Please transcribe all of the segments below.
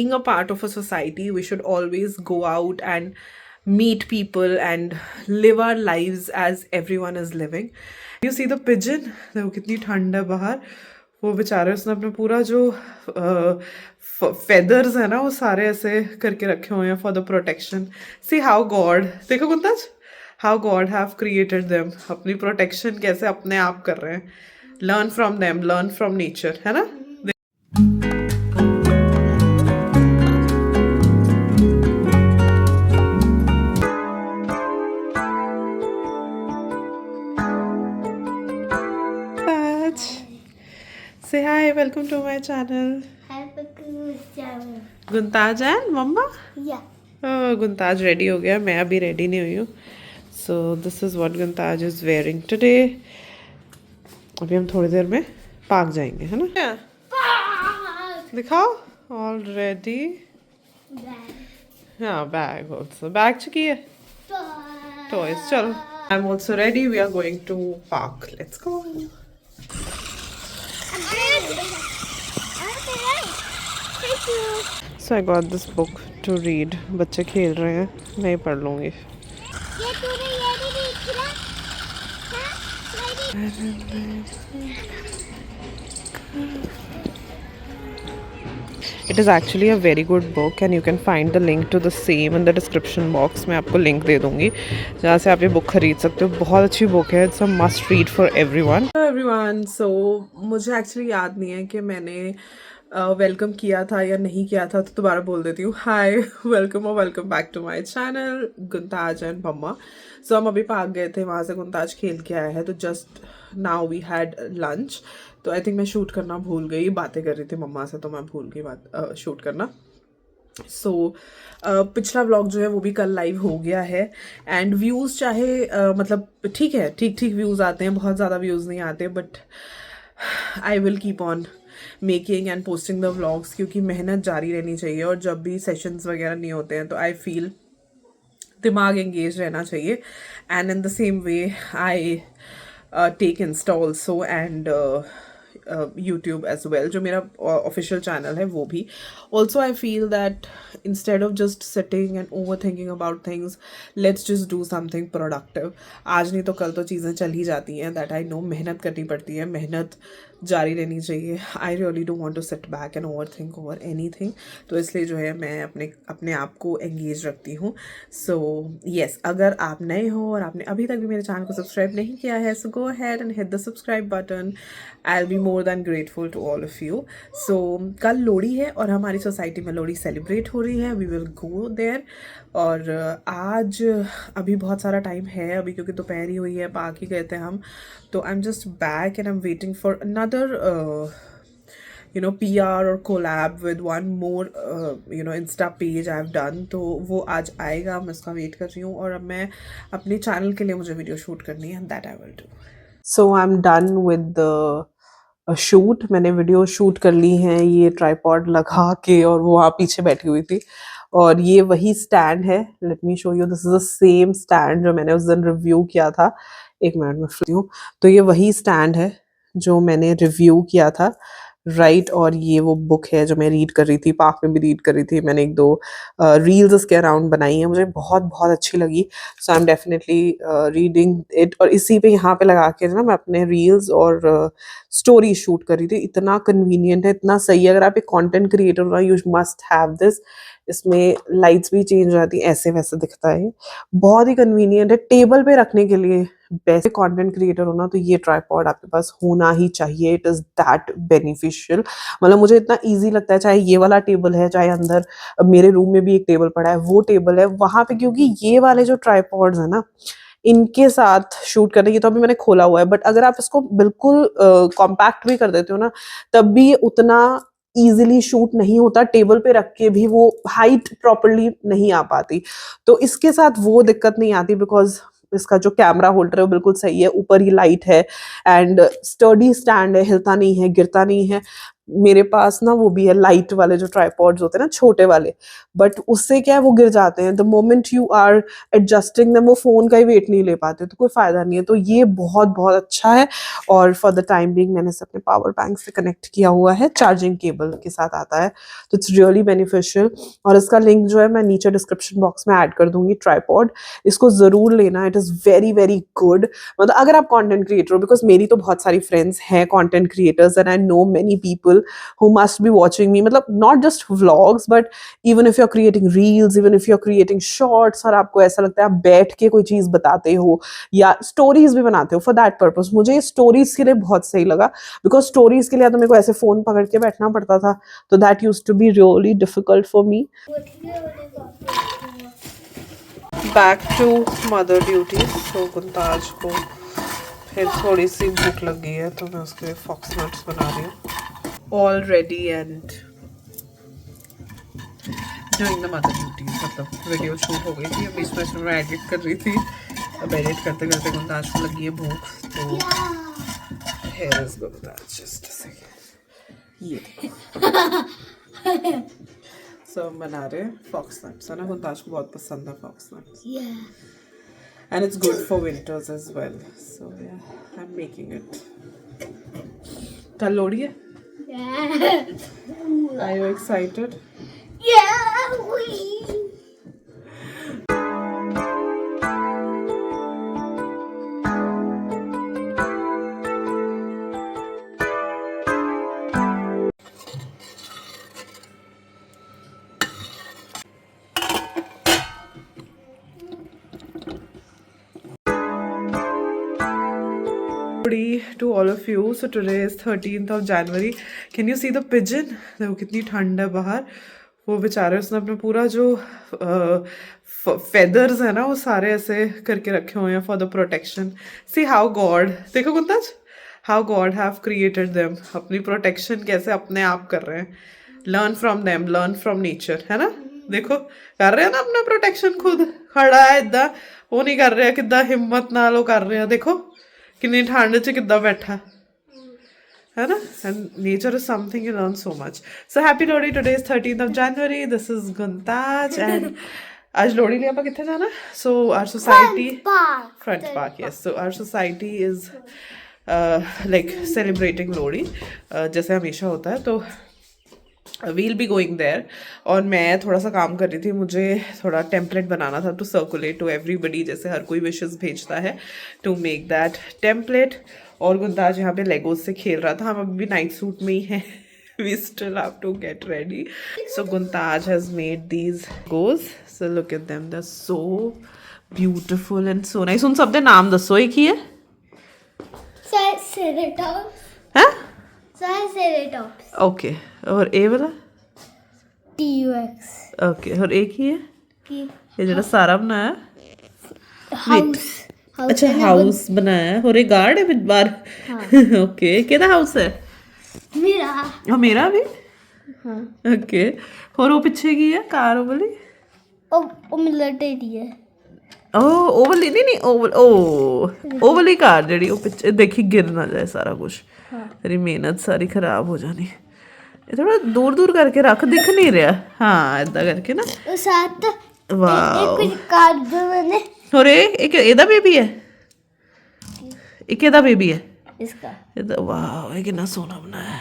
being a part of a society, we should always go out and meet people and live our lives as everyone is living. You see the pigeon? देखो कितनी ठंड है बाहर. वो बेचारे उसने अपने पूरा जो फेदर्स है ना वो सारे ऐसे करके रखे हुए हैं for the protection. See how God, देखो Guntaj, how God have created them. अपनी प्रोटेक्शन कैसे अपने आप कर रहे हैं. Learn from them, learn from nature, है ना. Say hi, welcome to my channel. Hi, welcome channel. Guntaj and Mama? Yeah. Oh, Guntaj ready हो गया, मैं अभी ready नहीं हुई हूँ. So this is what Guntaj is wearing today. अभी हम थोड़ी देर में पार्क जाएंगे, है ना? Bag. दिखाओ. All ready. Bag. हाँ, bag also. Bag चुकी है. Toys, चलो. I'm also ready. We are going to park. Let's go. Thank you. So I got this book to read. बच्चे खेल रहे हैं, मैं ही पढ़ लूँगी. ये तूने ये भी देखी ना? It is actually a very good book and you can find the link to the same in the description box. मैं आपको लिंक दे दूँगी जहाँ से आप ये बुक खरीद सकते हो. बहुत अच्छी बुक है. It's a must read for everyone. Hello everyone. So मुझे actually याद नहीं है कि मैंने वेलकम किया था या नहीं किया था, तो दोबारा बोल देती हूँ. हाय, वेलकम और welcome back to my channel Guntaj and mamma. So हम अभी पार्क गए थे, वहाँ से गुंताज खेल के आया है. तो just now we had lunch. तो आई थिंक मैं शूट करना भूल गई, बातें कर रही थी मम्मा से तो मैं भूल गई बात शूट करना. सो पिछला व्लॉग जो है वो भी कल लाइव हो गया है. एंड व्यूज़ चाहे मतलब ठीक है, ठीक ठीक व्यूज़ आते हैं, बहुत ज़्यादा व्यूज़ नहीं आते, but I will keep on making and posting the vlogs, क्योंकि मेहनत जारी रहनी चाहिए. और जब भी सेशंस वगैरह नहीं होते हैं तो आई फील दिमाग एंगेज रहना चाहिए. And in the same way I take insta also and YouTube as well. जो मेरा ऑफिशियल चैनल है वो भी. Also I feel that instead of just sitting and over thinking about things, let's just do something productive. आज नहीं तो कल तो चीज़ें चल ही जाती हैं. दैट आई नो, मेहनत करनी पड़ती है, मेहनत जारी रहनी चाहिए. I really don't want to sit back and over think over anything. तो इसलिए जो है मैं अपने आप को एंगेज रखती हूँ. सो येस, अगर आप नए हो और आपने अभी तक भी मेरे चैनल को सब्सक्राइब नहीं किया है, so go ahead and hit the subscribe button. I will be more than grateful to all of you. So कल लोहड़ी है और हमारी सोसाइटी में लोहड़ी सेलिब्रेट हो रही है. We will go there. और आज अभी बहुत सारा टाइम है अभी, क्योंकि दोपहर ही हुई है, पार्क ही गए थे हम. तो I am just back and I am waiting for another PR or collab with one more Insta page I have done. तो वो आज आएगा, मैं उसका वेट कर रही हूँ. और अब मैं अपने चैनल के लिए मुझे वीडियो शूट करनी है, that I will do. So I am done with the shoot. मैंने वीडियो शूट कर ली हैं ये ट्राइपॉड लगा के, और वो वहाँ पीछे बैठी हुई थी. और ये वही स्टैंड है. Let me show you. This is the same stand जो मैंने उस दिन रिव्यू किया था. एक मिनट में फ्री हूँ. तो ये वही स्टैंड है जो मैंने रिव्यू किया था, राइट. और ये वो बुक है जो मैं रीड कर रही थी, पार्क में भी रीड कर रही थी. मैंने एक दो रील्स इसके अराउंड बनाई हैं, मुझे बहुत बहुत अच्छी लगी. So I am definitely reading it. और इसी पे यहाँ पे लगा के ना मैं अपने रील्स और स्टोरी शूट कर रही थी. इतना कन्वीनियंट है, इतना सही है. अगर आप एक कॉन्टेंट क्रिएटर हो ना, यू मस्ट हैव दिस. इसमें लाइट्स भी चेंज हो जाती हैं, ऐसे वैसे दिखता है. बहुत ही कन्वीनियंट है टेबल पे रखने के लिए. बेस्ट कंटेंट क्रिएटर हो ना तो ये ट्राइपॉड आपके पास होना ही चाहिए. It is that beneficial. मतलब मुझे इतना इजी लगता है, चाहे ये वाला टेबल है, चाहे अंदर मेरे रूम में भी एक टेबल पड़ा है, वो टेबल है वहाँ पे, क्योंकि ये वाले जो ट्राइपॉड्स है ना, इनके साथ शूट करने की, तो अभी मैंने खोला हुआ है, बट अगर आप इसको बिल्कुल कॉम्पैक्ट भी कर देते हो ना, तब भी उतना ईजिली शूट नहीं होता. टेबल पे रख के भी वो हाइट प्रॉपरली नहीं आ पाती. तो इसके साथ वो दिक्कत नहीं आती, बिकॉज इसका जो कैमरा होल्डर है वो बिल्कुल सही है, ऊपर ही लाइट है, एंड स्टर्डी स्टैंड है, हिलता नहीं है, गिरता नहीं है. मेरे पास ना वो भी है लाइट वाले जो ट्राइपॉड्स होते हैं ना छोटे वाले, बट उससे क्या है वो गिर जाते हैं, the moment you are adjusting them वो फ़ोन का ही वेट नहीं ले पाते, तो कोई फ़ायदा नहीं है। तो ये बहुत बहुत अच्छा है, और फॉर द टाइम बिंग मैंने इसे अपने पावर बैंक से कनेक्ट किया हुआ है, चार्जिंग केबल के साथ आता है, तो इट्स रियली बेनिफिशियल। और इसका लिंक जो है मैं नीचे डिस्क्रिप्शन बॉक्स में ऐड कर दूंगी, ट्राइपॉड, इसको ज़रूर लेना, it is very very good. मतलब अगर आप कंटेंट क्रिएटर हो, बिकॉज मेरी तो बहुत सारी फ्रेंड्स हैं content creators and I know many people who must be watching me, मतलब not just vlogs but even if you're creating reels, even if you're creating shorts, और आपको ऐसा लगता है आप बैठ के कोई चीज़ बताते हो या स्टोरीज भी बनाते हो, फॉर दैट पर्पज मुझे ये स्टोरीज के लिए बहुत सही लगा, बिकॉज स्टोरीज के लिए तो मेरे को ऐसे फ़ोन पकड़ के बैठना पड़ता था, तो that use to be really difficult for me. Back to mother duty. तो गुंताज को फिर थोड़ी सी भूख लग गई है, तो मैं उसके लिए फॉक्स नट्स बना रही हूँ, all ready and doing the mother duties. मतलब वीडियो शूट हो गई थी, अब बीच में मैं एडिट कर रही थी, अब एडिट करते करते गुंताज को लगी है भूख, तो here is गुंताज, just a second, ये सो हम बना रहे हैं फॉक्स नट्स, है ना, गुंताज को बहुत पसंद है fox nuts, and it's good for winters as well, so yeah, I'm making it. कल लोड़ी है? Are you excited? To all of you, so today is 13th of January. Can you see the pigeon? देखो कितनी ठंड है बाहर, वो बेचारे उसने अपना पूरा जो फेदर्स है ना वो सारे ऐसे करके रखे हुए हैं for the protection. See how God, देखो Guntaj, how God have created them, अपनी प्रोटेक्शन कैसे अपने आप कर रहे हैं, learn from them, learn from nature, है ना, देखो कर रहे हैं ना अपना प्रोटेक्शन, खुद खड़ा है इदा, वो नहीं कर रहे किदा हिम्मत नाल वो कर रहे हैं, देखो कितनी ठंड च किदा बैठा है ना, and nature is something you learn so much. So happy Lohri, today is 13th of January, this is गुंताज and आज लोहड़ी लिए आप कितने जाना, so our society front park, yes, so our society is like celebrating Lohri जैसे हमेशा होता है, तो वील बी गोइंग देयर। और मैं थोड़ा सा काम कर रही थी, मुझे थोड़ा टेम्पलेट बनाना था टू सर्कुलेट टू एवरीबडी, जैसे हर कोई विशेस भेजता है, टू मेक दैट टेम्पलेट। और गुंताज यहाँ पे लेगोज से खेल रहा था, हम अभी भी नाइट सूट में ही हैं, we still have to get ready. So Guntaj has made these goes, so look at them, they are so beautiful and so nice. उन सब दे नाम दसो, एक ही है ओके, और ए वाला TUX, ओके, और एक ही है ये जो सारा बनाया, हाउस, अच्छा हाउस बनाया है, और एक गार्ड है बार, ओके, केदा हाउस है मेरा, और मेरा भी, ओके, और वो पीछे की है कार वाली, ओ मिलिटरी है, ओ वाली नहीं, ओ वाली कार जड़ी वो पिछे, देखी गिर ना जाए सारा कुछ, तेरी मेहनत सारी खराब हो जानी। ये थोड़ा दूर दूर करके रख, दिख नहीं रहा, हाँ इदा करके ना, साथ वाह, एक कार्ड जो मैंने, और एक एदा बेबी है, एक एदा बेबी है इसका, वाह ये कितना सोना बनाया है,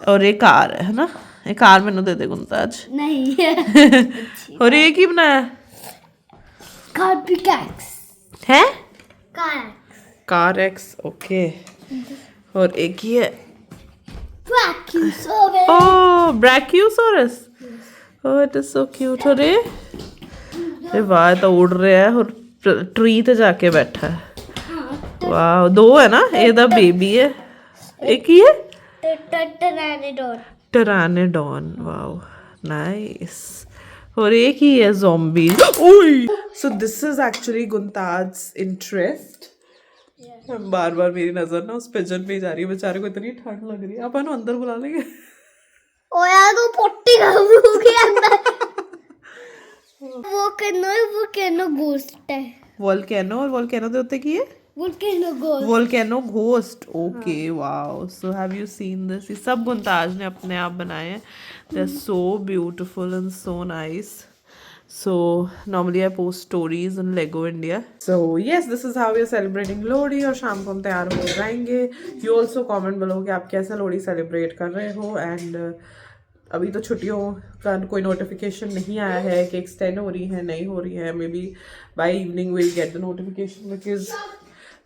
और एक कार है ना, एक कार मैंने दे दे गुंताज, नहीं है और एक ही बनाया कार पिकैक्स है, कार कार एक्स, ओके, और एक ही है brachiosaurus, oh brachiosaurus, oh it is so cute. अरे वाह तो उड़ रहा है और ट्री पे जाके बैठा है, वाह दो है ना, ये दा बेबी है, एक ही है टरानेडॉन, वाह नाइस, और एक ही है zombie. So this is actually Guntaj interest, बार बार मेरी नजर ना उस पिजन पे जा रही है, बेचारे को इतनी ठंड लग रही है, अपन अंदर बुला लेंगे, ओ यार वो पोटी का मुंह के अंदर वो कहनो गोस्ट है, वोल्केनो, और वोल्केनो दे उत्ते की है volcano ghost. Volcano ghost okay wow so have you seen this ये सब मुमताज ने अपने आप बनाए हैं they are so beautiful and so nice so normally I post stories on Lego India so yes this is how we are celebrating Lodi और शाम को हम तैयार हो जाएंगे you also comment below कि आप कैसे लोहड़ी सेलिब्रेट कर रहे हो and अभी तो छुट्टियों का कोई नोटिफिकेशन नहीं आया है कि एक्सटेंड हो रही है नहीं हो रही है may be by evening we'll get the notification because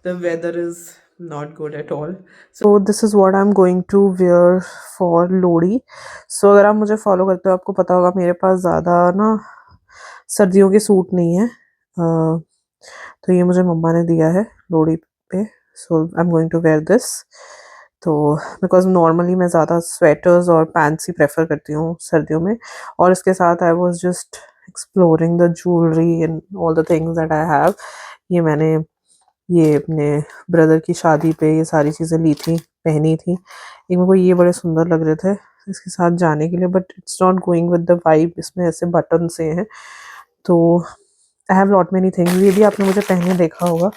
the weather is not good at all so this is what I'm going to wear for Lodi so अगर आप मुझे फॉलो करते हो आपको पता होगा मेरे पास ज़्यादा ना सर्दियों के सूट नहीं है तो ये मुझे मम्मा ने दिया है लोहड़ी पे so I am going to wear this तो बिकॉज नॉर्मली मैं ज़्यादा स्वेटर्स और पैंट्स ही प्रेफर करती हूँ सर्दियों में और इसके साथ I was just exploring the jewellery and all the things that I have ये मैंने ये अपने ब्रदर की शादी पे ये सारी चीज़ें ली थी पहनी थी एक मेरे को ये बड़े सुंदर लग रहे थे इसके साथ जाने के लिए but it's not going with the vibe इसमें ऐसे बटन से हैं तो I have lot many things ये भी आपने मुझे पहने देखा होगा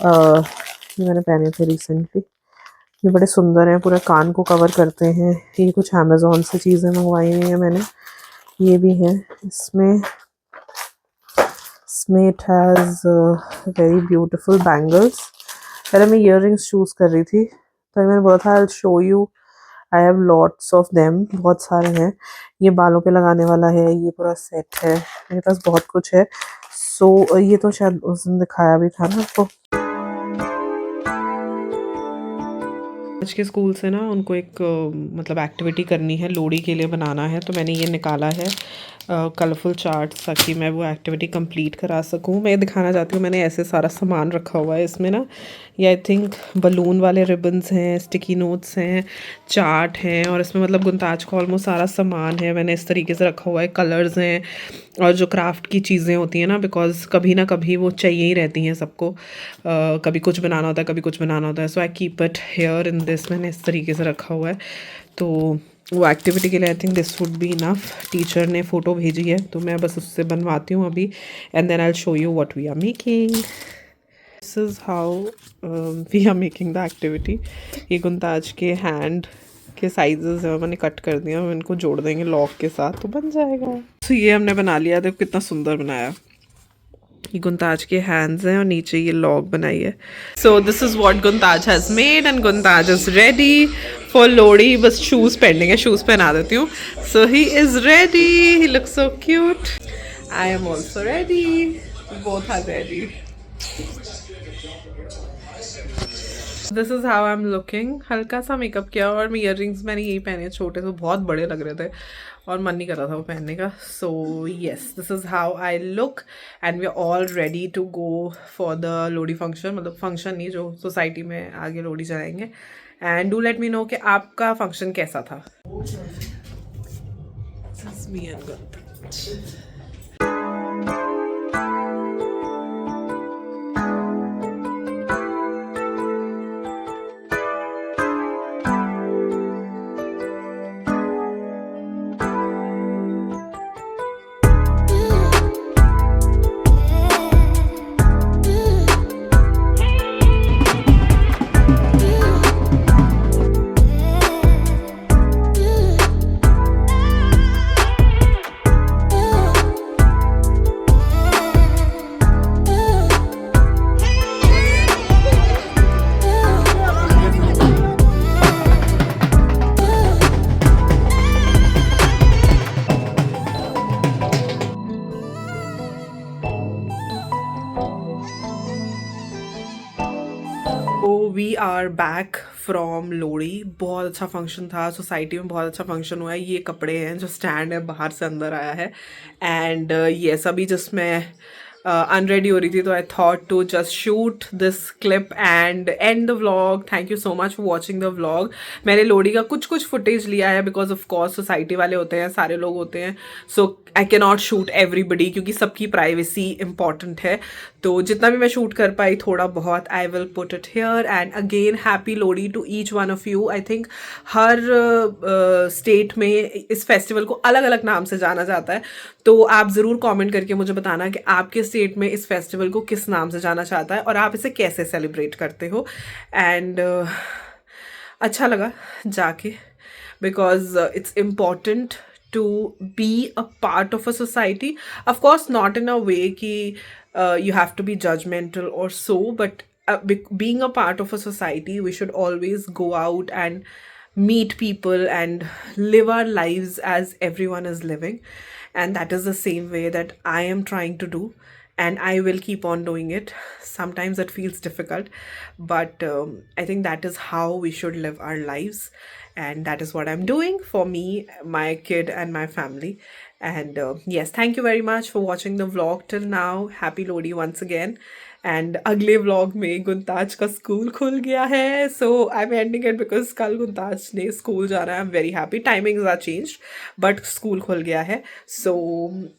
ये मैंने पहने थे रिसेंटली ये बड़े सुंदर हैं पूरे कान को कवर करते हैं ये कुछ अमेज़ॉन से चीज़ें मंगवाई हुई हैं मैंने ये भी हैं इसमें it has very beautiful bangles पहले मैं ईयररिंग्स चूज़ कर रही थी तो मैंने बोला था आई will show you I have lots of them बहुत सारे हैं ये बालों पे लगाने वाला है ये पूरा सेट है मेरे पास बहुत कुछ है सो ये तो शायद उस दिन दिखाया भी था ना आपको आज के स्कूल से ना उनको एक मतलब एक्टिविटी करनी है लोहड़ी के लिए बनाना है तो मैंने ये निकाला है कलरफुल चार्ट्स ताकि मैं वो एक्टिविटी कंप्लीट करा सकूं मैं दिखाना चाहती हूँ मैंने ऐसे सारा सामान रखा हुआ है इसमें ना ये आई थिंक बलून वाले रिबन्स हैं स्टिकी नोट्स हैं चार्ट हैं और इसमें मतलब गुंताज का ऑलमोस्ट सारा सामान है मैंने इस तरीके से रखा हुआ है कलर्स हैं और जो क्राफ्ट की चीज़ें होती हैं ना बिकॉज कभी ना कभी वो चाहिए ही रहती हैं सबको कभी कुछ बनाना होता है कभी कुछ बनाना होता है so I keep it here in this मैंने इस तरीके से रखा हुआ है तो वो एक्टिविटी के लिए I think this would be enough teacher ने फ़ोटो भेजी है तो मैं बस उससे बनवाती हूँ अभी and then I will show you what we are making this is how we are making the activity ये गुंताज के हैंड के साइजेस है मैंने कट कर दिया हम इनको जोड़ देंगे लॉक के साथ तो बन जाएगा तो ये हमने बना लिया देखो कितना सुंदर बनाया ये गुंताज के हैंड्स हैं और नीचे ये लॉग बनाई है so this is what Guntaj has made and Guntaj is ready for Lohri बस शूज पेंडिंग है शूज पहना देती हूँ so he is ready he looks so cute I am also ready both are ready this is how I am looking हल्का सा makeup किया और year rings मैंने यही पहने छोटे तो बहुत बड़े लग रहे थे और मन नहीं कर रहा था वो पहनने का so yes this is how I look and we are all ready to go for the Lohri function मतलब फंक्शन नहीं जो सोसाइटी में आगे लोहड़ी चलाएंगे and do let me know कि आपका फंक्शन कैसा था we are back from Lohri बहुत अच्छा फंक्शन था सोसाइटी में बहुत अच्छा फंक्शन हुआ है ये कपड़े हैं जो स्टैंड है बाहर से अंदर आया है एंड ये सभी जिसमें अनरेडी हो रही थी तो I thought to just shoot this clip and end the vlog thank you so much for watching the vlog मैंने लोहड़ी का कुछ फुटेज लिया है बिकॉज ऑफ कोर्स सोसाइटी वाले होते हैं सारे लोग होते हैं so I can not shoot everybody क्योंकि सबकी प्राइवेसी इंपॉर्टेंट है तो जितना भी मैं शूट कर पाई थोड़ा बहुत I will put it here and again happy Lohri to each one of you I think हर स्टेट में इस फेस्टिवल को अलग अलग नाम से जाना जाता है तो आप ज़रूर कमेंट करके मुझे बताना कि आपके स्टेट स्टेट में इस फेस्टिवल को किस नाम से जाना चाहता है और आप इसे कैसे सेलिब्रेट करते हो. एंड अच्छा लगा जाके, because it's important to be a part of a society. Of course, not in a way ki you have to be judgmental or so, but being a part of a society, we should always go out and meet people and live our lives as everyone is living. And that is the same way that I am trying to do, and I will keep on doing it. Sometimes it feels difficult, but I think that is how we should live our lives, and that is what I'm doing for me, my kid, and my family. And yes, thank you very much for watching the vlog till now. Happy Lodi once again. And अगले vlog में गुंताज का school खुल गया है, so I'm ending it because कल गुंताज ने school जाना है. I'm very happy. Timings are changed, but school खुल गया है, so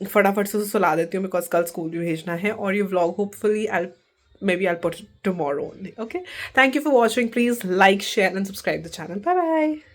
फटाफट से सुला देती हूँ because कल स्कूल भी भेजना है. और ये vlog hopefully I'll put it tomorrow only. Okay, thank you for watching. Please like, share and subscribe the channel. Bye bye.